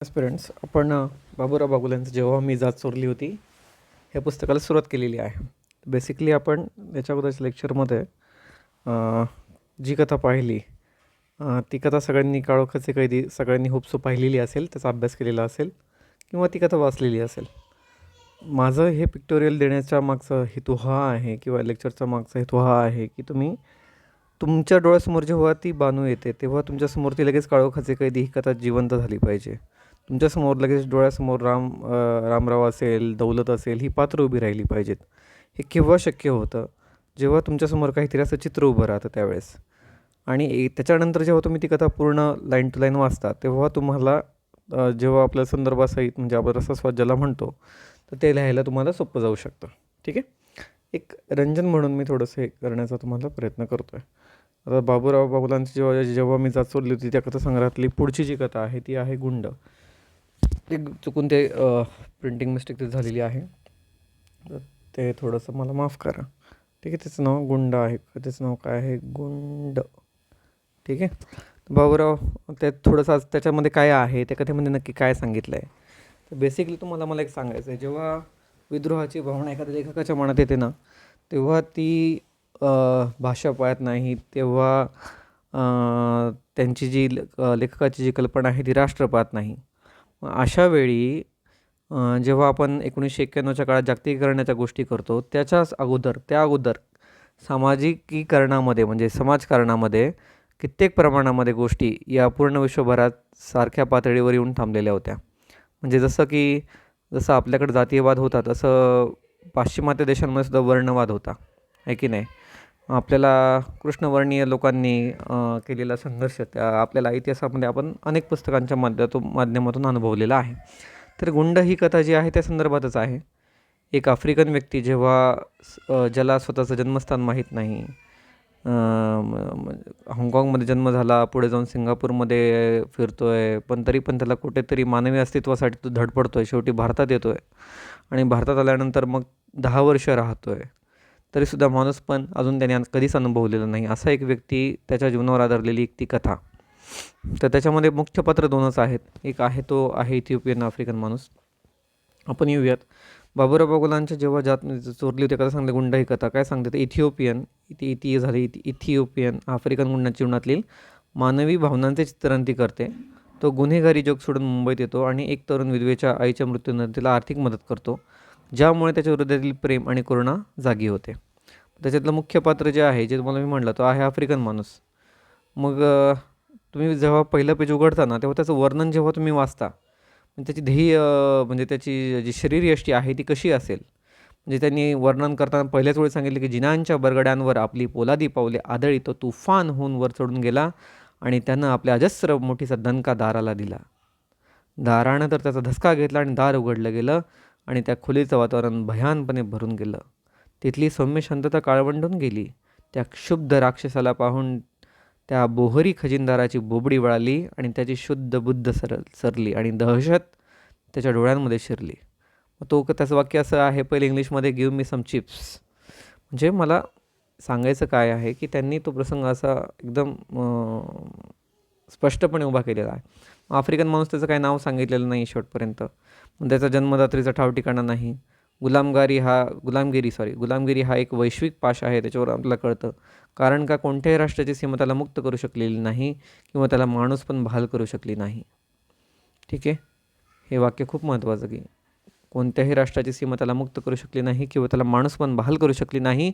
Aspirants आपण बाबूराव बागुल जेव्हा मी जात चोरली होती ह्या पुस्तकाला सुरुवात केलेली आहे. बेसिकली आपण याच्या अगोदरच्या लेक्चरमध्ये जी कथा पाहिली ती कथा सगळ्यांनी काळोखाचे कैदी सगळ्यांनी होपसो पाहिलेली असेल, त्याचा अभ्यास केलेला असेल किंवा ती कथा वाचलेली असेल. माझं हे पिक्टोरियल देण्याचा मागचा हेतू हा आहे किंवा लेक्चरचा मागचा हेतू हा आहे की तुम्ही तुमच्या डोळ्यासमोर जेव्हा ती बानू येते तेव्हा तुमच्यासमोर ती लगेच काळोखाचे कैदी ही कथा जिवंत झाली पाहिजे. तुमच्यासमोर लगेच डोळ्यासमोर रामराव असेल, दौलत असेल ही पात्र उभी राहिली पाहिजेत. हे केव्हा शक्य होतं? जेव्हा तुमच्यासमोर काहीतरी असं चित्र उभं राहतं त्यावेळेस. आणि त्याच्यानंतर जेव्हा तुम्ही ती कथा पूर्ण लाईन टू लाईन वाचता तेव्हा तुम्हाला जेव्हा आपल्या संदर्भासहित म्हणजे आपण रसस्वाद ज्याला म्हणतो तर ते लिहायला तुम्हाला सोपं जाऊ शकतं. ठीक आहे. एक रंजन म्हणून मी थोडंसं हे करण्याचा तुम्हाला प्रयत्न करतो आहे. आता बाबूराव बागुलांची जेव्हा जेव्हा मी जात चोरली होती त्या कथासंग्रहातली पुढची जी कथा आहे ती आहे गुंड. ते चुकून ते प्रिंटिंग मिस्टेक ते झालेली आहे, तर ते थोडंसं मला माफ करा. ठीक आहे. त्याचं नाव गुंड आहे. त्याचं नाव काय आहे? गुंड. ठीक आहे. बाबूराव त्यात थोडंसं आज त्याच्यामध्ये काय आहे, त्या कथेमध्ये नक्की काय सांगितलं आहे. तर बेसिकली तुम्हाला मला एक सांगायचं आहे, जेव्हा विद्रोहाची भावना एखाद्या लेखकाच्या मनात येते ना तेव्हा ती भाषा पाळत नाही, तेव्हा त्यांची जी लेखकाची जी कल्पना आहे ती राष्ट्र पाहत नाही. अशा वेळी जेव्हा आपण 1991च्या काळात जागतिकीकरणाच्या गोष्टी करतो त्या अगोदर सामाजिकीकरणामध्ये म्हणजे समाजकारणामध्ये कित्येक प्रमाणामध्ये गोष्टी या पूर्ण विश्वभरात सारख्या पातळीवर येऊन थांबलेल्या होत्या. म्हणजे जसं आपल्याकडे जातीयवाद होता तसं पाश्चिमात्य देशांमध्ये सुद्धा वर्णवाद होता, आहे की नाही. आपल्याला कृष्णवर्णीय लोकांनी केलेला संघर्ष त्या आपल्याला इतिहासामध्ये आपण अनेक पुस्तकांच्या माध्यमातून अनुभवलेला आहे. तर गुंड ही कथा जी आहे त्या संदर्भातच आहे. एक आफ्रिकन व्यक्ती जेव्हा ज्याला स्वतःचं जन्मस्थान माहीत नाही, हाँगकाँगमध्ये जन्म झाला, पुढे जाऊन सिंगापूरमध्ये फिरतो आहे, पण तरी पण त्याला कुठेतरी मानवी अस्तित्वासाठी तो धडपडतो आहे. शेवटी भारतात येतो आहे आणि भारतात आल्यानंतर मग 10 वर्ष राहतो आहे. तरीसुद्धा माणूस पण अजून त्याने कधीच अनुभवलेला नाही असा एक व्यक्ती, त्याच्या जीवनावर आधारलेली एक ती कथा. तर त्याच्यामध्ये मुख्य पात्र दोनच आहेत. एक आहे तो आहे इथिओपियन आफ्रिकन माणूस. आपण येऊयात बाबूराव बागुलांच्या जेव्हा चोरली होती कथा सांगते गुंड ही कथा काय सांगते तर इथिओपियन आफ्रिकन गुंडांच्या जीवनातील मानवी भावनांचे चित्रण ती करते. तो गुन्हेगारी जग सोडून मुंबईत येतो आणि एक तरुण विधवेच्या आईच्या मृत्यूनंतर तिला आर्थिक मदत करतो, ज्यामुळे त्याच्या हृदयातील प्रेम आणि करुणा जागी होते. त्याच्यातलं मुख्य पात्र जे आहे, जे तुम्हाला मी म्हटलं, तो आहे आफ्रिकन माणूस. मग तुम्ही जेव्हा पहिलं पेज उघडता ना तेव्हा त्याचं वर्णन जेव्हा तुम्ही वाचता त्याची ध्येय म्हणजे त्याची जी शरीरयष्टी आहे ती कशी असेल. म्हणजे त्यांनी वर्णन करताना पहिल्याच वेळी सांगितले की जिनांच्या बरगड्यांवर आपली पोलादी पावले आदळी तो तुफान होऊन वर चढून गेला आणि त्यानं आपल्या अजस्र मोठीचा दणका दाराला दिला. दारानं तर त्याचा धसका घेतला आणि दार उघडलं गेलं आणि त्या खोलीचं वातावरण भयानपणे भरून गेलं. तिथली सौम्य शांतता काळवंडून गेली. त्या क्षुब्ध राक्षसाला पाहून त्या बोहरी खजिनदाराची बोबडी वळाली आणि त्याची शुद्ध बुद्ध सरली आणि दहशत त्याच्या डोळ्यांमध्ये शिरली. त्याचं वाक्य असं आहे, पहिले इंग्लिशमध्ये, गिव्ह मी सम चिप्स. म्हणजे मला सांगायचं काय आहे की त्यांनी तो प्रसंग असा एकदम स्पष्टपणे उभा केलेला आहे. आफ्रिकन माणूस त्याचं काही नाव सांगितलेलं नाही शेवटपर्यंत, त्याचा जन्मदात्रीचा ठाव ठिकाणा नाही. गुलामगिरी हा एक वैश्विक पाश आहे, त्याच्यावर आपल्याला कळतं. कारण का कोणत्याही राष्ट्राची सीमा त्याला मुक्त करू शकलेली नाही किंवा त्याला माणूस पण बहाल करू शकली नाही. ठीक आहे. हे वाक्य खूप महत्त्वाचं की कोणत्याही राष्ट्राची सीमा त्याला मुक्त करू शकली नाही किंवा त्याला माणूस पण बहाल करू शकली नाही,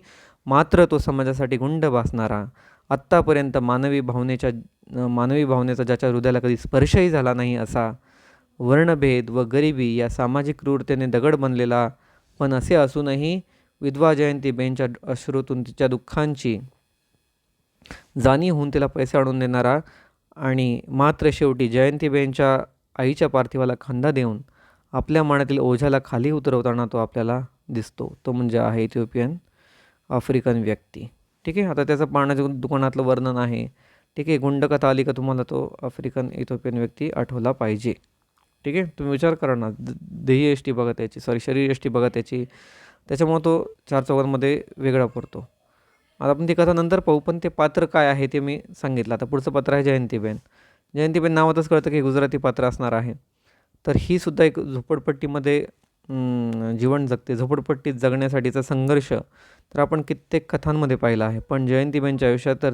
मात्र तो समाजासाठी गुंड भासणारा, आत्तापर्यंत मानवी भावनेचा ज्याच्या हृदयाला कधी स्पर्शही झाला नाही असा, वर्णभेद व गरिबी या सामाजिक क्रूरतेने दगड बनलेला, पण असे असूनही विधवा जयंतीबेनच्या अश्रूतून तिच्या दुःखांची जाणीव होऊन तिला पैसे आणून देणारा आणि मात्र शेवटी जयंतीबेनच्या आईच्या पार्थिवाला खांदा देऊन आपल्या मनातील ओझ्याला खाली उतरवताना तो आपल्याला दिसतो. तो म्हणजे आहे इथिओपियन आफ्रिकन व्यक्ती. ठीक आहे. आता त्याचं पाण्याच्या दुकानातलं वर्णन आहे. ठीक आहे. गुंडकथा आली का तुम्हाला तो आफ्रिकन इथिओपियन व्यक्ती आठवला पाहिजे. ठीक आहे. तुम्ही विचार करा ना, ध्येययष्टी बघा त्याची, शरीरयष्टी बघा त्याची, त्याच्यामुळं तो चार चौघांमध्ये वेगळा पडतो. आता आपण ती कथा नंतर पाहू, पण ते पात्र काय आहे ते मी सांगितलं. आता पुढचं पात्र आहे जयंतीबेन. जयंतीबेन नावातच कळतं की गुजराती पात्र असणार आहे. तर ही सुद्धा एक झोपडपट्टीमध्ये जीवन जगते. झोपडपट्टीत जगण्यासाठीचा संघर्ष तर आपण कित्येक कथांमध्ये पाहिला आहे. पण जयंतीबाईंच्या आयुष्यात तर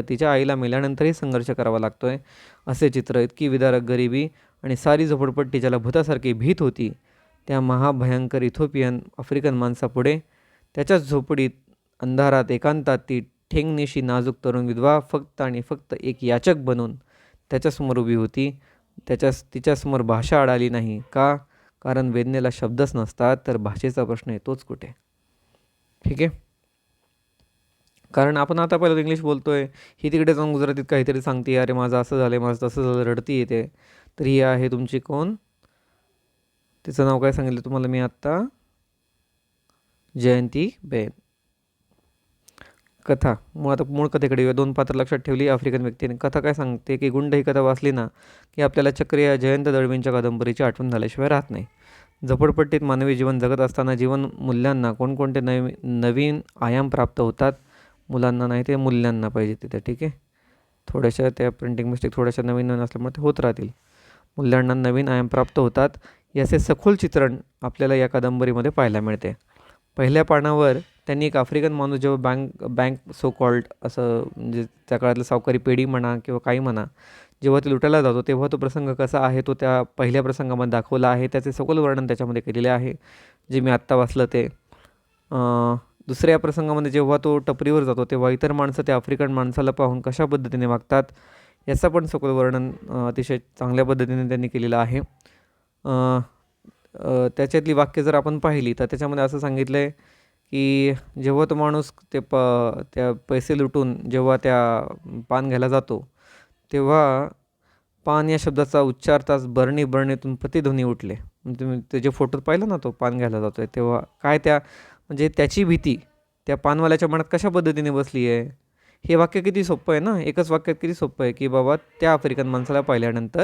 तिच्या आईला मेल्यानंतरही संघर्ष करावा लागतो आहे. असे चित्र, इतकी विदारक गरिबी आणि सारी झोपडपट्टी ज्याला भूतासारखी भीत होती, त्या महाभयंकर इथोपियन आफ्रिकन माणसापुढे त्याच्याच झोपडीत अंधारात एकांतात ती ठेंगणीशी नाजूक तरुण विधवा फक्त आणि फक्त एक याचक बनून त्याच्यासमोर उभी होती. तिच्यासमोर भाषा अडाली नाही का? कारण वेदनेला शब्दच नसतात, तर भाषेचा प्रश्न येतोच कुठे? ठीक आहे. कारण आपण आता पहिलं इंग्लिश बोलतोय, ही तिकडे जाऊन गुजरातीत काहीतरी सांगते, अरे माझं असं झालं, माझं तसं झालं, रडती येते. तर ही आहे तुमची कोण? तिचं नाव काय सांगितलं तुम्हाला मी आत्ता? जयंतीबेन. कथा आता मूळ कथेकडे येऊया. 2 पात्र लक्षात ठेवली. आफ्रिकन व्यक्तीने कथा काय सांगते की गुंड ही कथा वाचली ना की आपल्याला चक्र या जयंत दळवींच्या कादंबरीची आठवण झाल्याशिवाय राहत नाही. झोपडपट्टीत मानवी जीवन जगत असताना जीवन मूल्यांना कोणकोणते नवीन आयाम प्राप्त होतात. मुलांना नाही, ते मूल्यांना पाहिजे तिथे. ठीक आहे. थोड्याशा त्या प्रिंटिंग मिस्टेक थोड्याशा नवीन नवीन असल्यामुळे ते होत राहतील. मूल्यांना नवीन आयाम प्राप्त होतात, याचे सखोल चित्रण आपल्याला या कादंबरीमध्ये पाहायला मिळते. पहिल्या पानावर त्यांनी एक आफ्रिकन माणूस जेव्हा बँक सो कॉल्ड असं म्हणजे त्या काळातलं सावकारी पेढी म्हणा किंवा काही म्हणा, जेव्हा ते लुटायला जातो तेव्हा तो प्रसंग कसा आहे तो त्या पहिल्या प्रसंगामध्ये दाखवला आहे. त्याचे सखोल वर्णन त्याच्यामध्ये केलेले आहे, जे मी आत्ता वाचलं ते. दुसऱ्या प्रसंगामध्ये जेव्हा तो टपरीवर जातो तेव्हा इतर माणसं त्या आफ्रिकन माणसाला पाहून कशा पद्धतीने वागतात याचं पण सखोल वर्णन अतिशय चांगल्या पद्धतीने त्यांनी केलेलं आहे. त्याच्यातली वाक्य जर आपण पाहिली तर त्याच्यामध्ये असं सांगितलं आहे की जेव्हा तो माणूस त्या पैसे लुटून जेव्हा त्या पान घ्यायला जातो तेव्हा पान या शब्दाचा उच्चारताच बरणीतून प्रतिध्वनी उठले. तुम्ही ते जे फोटोत पाहिलं ना, तो पान घ्यायला जातो आहे तेव्हा काय म्हणजे त्याची भीती त्या पानवाल्याच्या मनात कशा पद्धतीने बसली आहे. हे वाक्य किती सोपं आहे ना, एकच वाक्यात किती सोपं आहे की बाबा त्या आफ्रिकन माणसाला पाहिल्यानंतर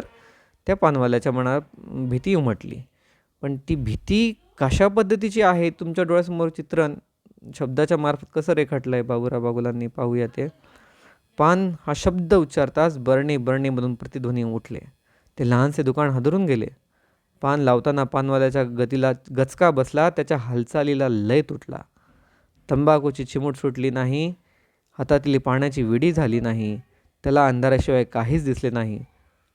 त्या पानवाल्याच्या मनात भीती उमटली. पण ती भीती कशा पद्धतीची आहे तुमच्या डोळ्यासमोर चित्रण शब्दाच्या मार्फत कसं रेखाटलं आहे बाबुराव बागुलांनी, पाहूया ते. पान हा शब्द उच्चारताच बरणीमधून प्रतिध्वनी उठले. ते लहानसे दुकान हादरून गेले. पान लावताना पानवाल्याच्या गतीला गचका बसला, त्याच्या हालचालीला लय तुटला. तंबाखूची चिमूट सुटली नाही, हातातली पाण्याची विडी झाली नाही, त्याला अंधाराशिवाय काहीच दिसले नाही.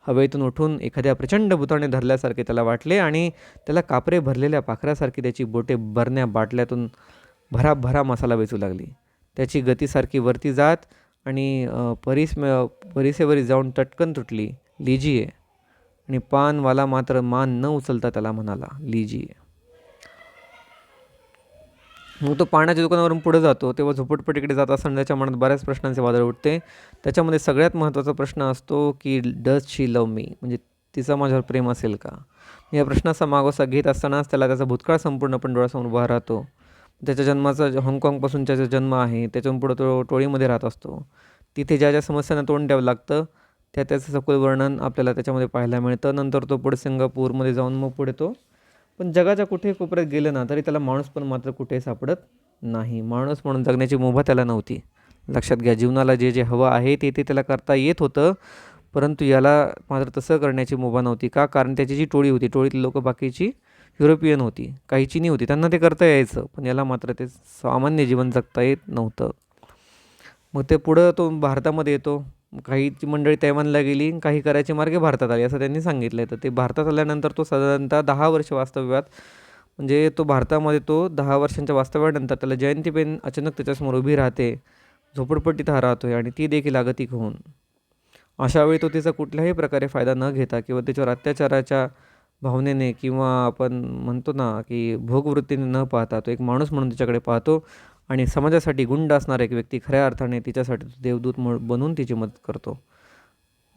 हवेतून उठून एखाद्या प्रचंड भुताने धरल्यासारखे त्याला वाटले आणि त्याला कापरे भरलेल्या पाखरासारखी त्याची बोटे बरण्या बाटल्यातून भराभरा मसाला वेचू लागली. त्याची गतीसारखी वरती जात आणि परिसेवरी जाऊन टटकन तुटली, लीजिये. आणि पानवाला मात्र मान न उचलता त्याला म्हणाला, लीजिये. मग तो पाण्याच्या दुकानावरून पुढे जातो तेव्हा झोपडपट्टीकडे जात असताना त्याच्या मनात बऱ्याच प्रश्नांचे वादळ उठते. त्याच्यामध्ये सगळ्यात महत्त्वाचा प्रश्न असतो की डज शी लव मी, म्हणजे तिचा माझ्यावर प्रेम असेल का. या प्रश्नाचा मागोसा घेत असतानाच त्याला त्याचा भूतकाळ संपूर्णपणे डोळ्यासमोर उभा राहतो. त्याच्या जन्माचा हाँगकाँगपासून त्याचा जन्म आहे, त्याच्याहून पुढं तो टोळीमध्ये राहत असतो. तिथे ज्या ज्या समस्यांना तोंड द्यावं लागतं त्याचं सखोल वर्णन आपल्याला त्याच्यामध्ये पाहायला मिळतं. नंतर तो पुढे सिंगापूरमध्ये जाऊन मग पुढे तो पण जगाच्या कुठेही कोपऱ्यात गेलं ना तरी त्याला माणूस पण मात्र कुठेही सापडत नाही. माणूस म्हणून जगण्याची मुभा त्याला नव्हती. लक्षात घ्या, जीवनाला जे जे हवं आहे ते त्याला करता येत होतं, परंतु याला मात्र तसं करण्याची मुभा नव्हती. का? कारण त्याची जी टोळी होती, टोळीतली लोकं बाकीची युरोपियन होती, काही चीनी होती, त्यांना ते करता यायचं, पण याला मात्र ते सामान्य जीवन जगता येत नव्हतं. मग ते पुढं तो भारतामध्ये येतो. काही मंडळी तैवानला गेली, काही करायचे मार्गे भारतात आली असं त्यांनी सांगितलं आहे. तर ते भारतात आल्यानंतर तो साधारणतः 10 वर्ष वास्तव्यात, म्हणजे तो भारतामध्ये 10 वर्षांच्या वास्तव्यानंतर त्याला जयंतीबेन अचानक त्याच्यासमोर उभी राहते. झोपडपट्टीत हा राहतो आहे आणि ती देखील आगतिक होऊन. अशावेळी तो तिचा कुठल्याही प्रकारे फायदा न घेता किंवा त्याच्यावर अत्याचाराच्या भावनेने किंवा आपण म्हणतो ना की भोगवृत्तीने न पाहता तो एक माणूस म्हणून तिच्याकडे पाहतो आणि समाजासाठी गुंड असणारा एक व्यक्ती खऱ्या अर्थाने तिच्यासाठी देवदूत बनून तिची मदत करतो.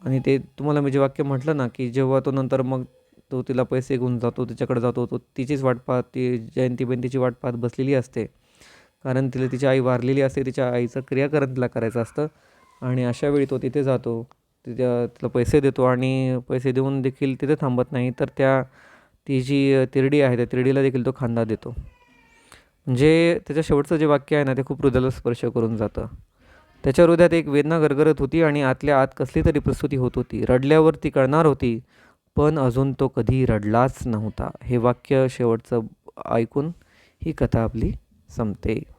आणि ते तुम्हाला मी जे वाक्य म्हटलं ना की जेव्हा तो नंतर मग तो तिला पैसे घेऊन जातो, तिच्याकडे जातो, तो तिचीच वाट पाहत, ती जयंतीबेन तिची वाट पाहत बसलेली असते. कारण तिला तिची आई वारलेली असते, तिच्या आईचं क्रियाकरण तिला करायचं असतं. आणि अशावेळी तो तिथे जातो, तिला पैसे देतो आणि पैसे देऊन देखील तिथे थांबत नाही, तर ती जी तिरडी आहे त्या तिरडीला देखील तो खांदा देतो. म्हणजे त्याच्या शेवटचं जे वाक्य आहे ना ते खूप हृदयाला स्पर्श करून जातं. त्याच्या हृदयात एक वेदना गरगरत होती आणि आतल्या आत कसली तरी प्रसूती होत होती. रडल्यावर ती कळणार होती, पण अजून तो कधी रडलाच नव्हता. हे वाक्य शेवटचं ऐकून ही कथा आपली संपते.